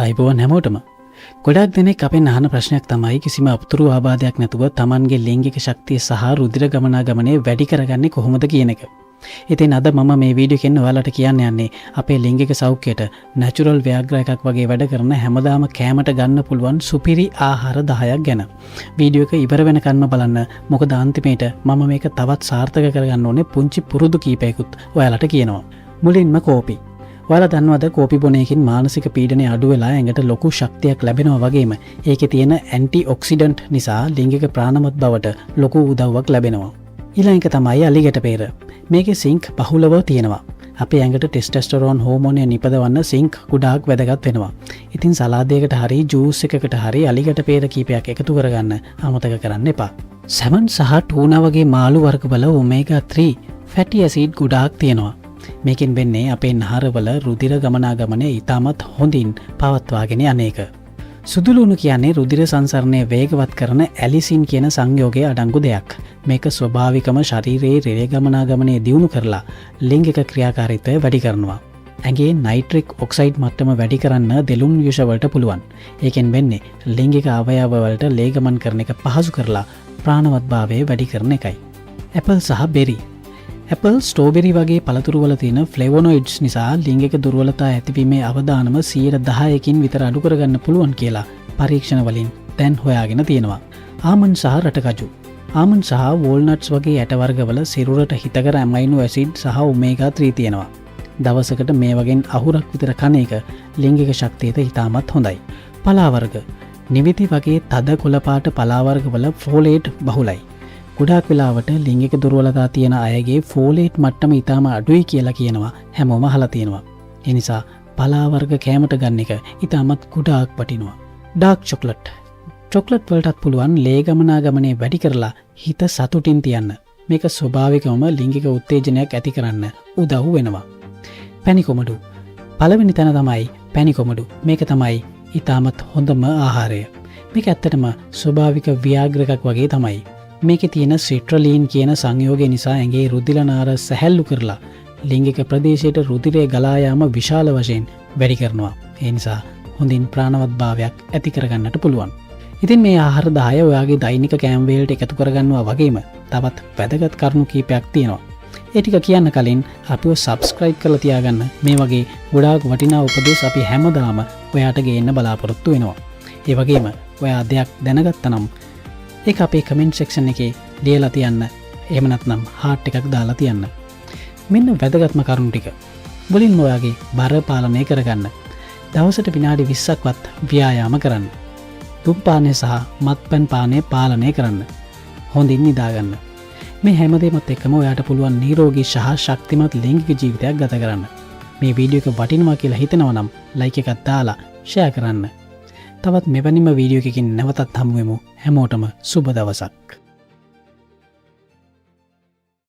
අයිබෝවන් හැමෝටම. ගොඩක් දෙනෙක් අපෙන් අහන ප්‍රශ්නයක් තමයි කිසිම අපතුරු ආබාධයක් නැතුව තමන්ගේ ලිංගික ශක්තිය සහ රුධිර ගමනාගමනය වැඩි කරගන්නේ කොහොමද කියන එක. ඉතින් අද මම මේ වීඩියෝ එකෙන් ඔයාලට කියන්න යන්නේ අපේ ලිංගික සෞඛ්‍යයට නැචරල් ව්‍යාග්‍රා එකක් වගේ වැඩ කරන හැමදාම කෑමට ගන්න පුළුවන් සුපිරි ආහාර 10ක් ගැන. වීඩියෝ එක ඉවර වෙනකන්ම බලන්න. මොකද අන්තිමේට මම මේක තවත් සාර්ථක කරගන්න ඕනේ පුංචි පුරුදු කීපයකුත් ඔයාලට කියනවා. මුලින්ම කෝපි. ඔයාලා දන්නවද කෝපි බොන එකෙන් මානසික පීඩනය අඩු වෙලා ඇඟට ලොකු ශක්තියක් ලැබෙනවා වගේම ඒකේ තියෙන ඇන්ටි ඔක්සිඩන්ට් නිසා ලිංගික ප්‍රාණවත් බවට ලොකු උදව්වක් ලැබෙනවා. ඊළඟ එක තමයි අලිගැට පෙර. මේකේ සිංක් බහුලව තියෙනවා. අපේ ඇඟට ටෙස්ටොස්ටෙරෝන් හෝමෝනය නිපදවන්න සිංක් ගොඩාක් වැදගත් වෙනවා. ඉතින් සලාදයකට හරි ජූස් එකකට හරි අලිගැට පෙර කීපයක් එකතු කරගන්න අමතක කරන්න එපා. සැමන් සහ ටූනා වගේ මාළු වර්ගවල ඔමේගා 3 ෆැටි ඇසිඩ් ගොඩාක් තියෙනවා. මේකෙන් වෙන්නේ අපේ නහරවල රුධිර ගමනාගමනය ඉතාමත් හොඳින් පවත්වාගෙන යන්නේක. සුදුලුණු කියන්නේ රුධිර සංසරණය වේගවත් කරන ඇලිසින් කියන සංයෝගයේ අඩංගු දෙයක්. මේක ස්වභාවිකම ශරීරයේ රෙලේ ගමනාගමනය දියුණු කරලා ලිංගික ක්‍රියාකාරීත්වය වැඩි කරනවා. ඇඟේ නයිට්‍රික් ඔක්සයිඩ් මට්ටම වැඩි කරන්න දෙලුම් යුෂ වලට පුළුවන්. ඒකෙන් වෙන්නේ ලිංගික අවයව වලට ලේ ගමන් කරන එක පහසු කරලා ප්‍රාණවත්භාවය වැඩි කරන එකයි. ඇපල් සහ බෙරි. ඇපල් ස්ටෝබෙරි වගේ පළතුරු වල තියෙන ෆ්ලේවොනොයිඩ්ස් නිසා ලිංගික දුර්වලතා ඇතිවීමේ අවදානම 10%කින් විතර අඩු කරගන්න පුළුවන් කියලා පරීක්ෂණ වලින් දැන් හොයාගෙන තියෙනවා. ආමන්ඩ් සහ රටකජු. ආමන්ඩ් සහ වෝල්නට්ස් වගේ ඇට වර්ගවල සිරුරට හිතකර ඇමයිනෝ ඇසිඩ් සහ ඔමේගා 3 තියෙනවා. දවසකට මේ වගේ අහුරක් විතර කන එක ලිංගික ශක්තියට ඉතාමත් හොඳයි. පලා වර්ග. නිවිති වගේ තද කොළ පාට පලා වර්ගවල ෆෝලේට් බහුලයි. ගොඩාක් වෙලාවට ලිංගික දුර්වලතා තියෙන අයගේ ෆෝලේට් මට්ටම ඉතාම අඩුයි කියලා කියනවා හැමෝම අහලා තියෙනවා. ඒ නිසා පලා වර්ග කෑමට ගන්න එක ඉතාමත් ගොඩාක් වටිනවා. Dark chocolate. චොක්ලට් වලටත් පුළුවන් ලේ ගමනාගමනය වැඩි කරලා හිත සතුටින් තියන්න. මේක ස්වභාවිකවම ලිංගික උත්තේජනයක් ඇති කරන්න උදව් වෙනවා. පැණි කොමඩු. පළවෙනි තැන තමයි පැණි කොමඩු. මේක තමයි ඉතාමත් හොඳම ආහාරය. මේක ඇත්තටම ස්වභාවික ව්‍යාග්‍ර එකක් වගේ තමයි. මේකේ තියෙන සිට්‍රලීන් කියන සංයෝගය නිසා ඇඟේ රුධිර නාර සැහැල්ලු කරලා ලිංගික ප්‍රදේශයට රුධිරය ගලා යාම විශාල වශයෙන් වැඩි කරනවා. ඒ නිසා හොඳින් ප්‍රාණවත්භාවයක් ඇති කරගන්නට පුළුවන්. ඉතින් මේ ආහාර 10 ඔයාගේ දෛනික කෑම වේලට එකතු කරගන්නවා වගේම තවත් වැදගත් කරුණු කීපයක් තියෙනවා. ඒ ටික කියන්න කලින් අපිව subscribe කරලා තියාගන්න. මේ වගේ ගොඩාක් වටිනා උපදෙස් අපි හැමදාම ඔයාට ගේන්න බලාපොරොත්තු වෙනවා. ඒ වගේම ඔයා දෙයක් දැනගත්තා නම් ඒක අපේ කමෙන්ට් සෙක්ෂන් එකේ ලියලා තියන්න. එහෙම නැත්නම් හાર્ට් එකක් දාලා තියන්න. මෙන්න වැදගත්ම කරුණු ටික. මුලින්ම ඔයාගේ බර පාලනය කරගන්න. දවසට විනාඩි 20ක්වත් ව්‍යායාම කරන්න. ධූමපානය සහ මත්පැන් පානය පාලනය කරන්න. හොඳින් නිදාගන්න. මේ හැමදේමත් එක්කම ඔයාට පුළුවන් නිරෝගී සහ ශක්තිමත් ලිංගික ජීවිතයක් ගත කරන්න. මේ වීඩියෝ එක වටිනවා කියලා හිතනවා නම් ලයික් එකක් දාලා ෂෙයා කරන්න. තවත් මෙවැනිම වීඩියෝ එකකින් නැවතත් හමු වෙමු. හැමෝටම සුබ දවසක්.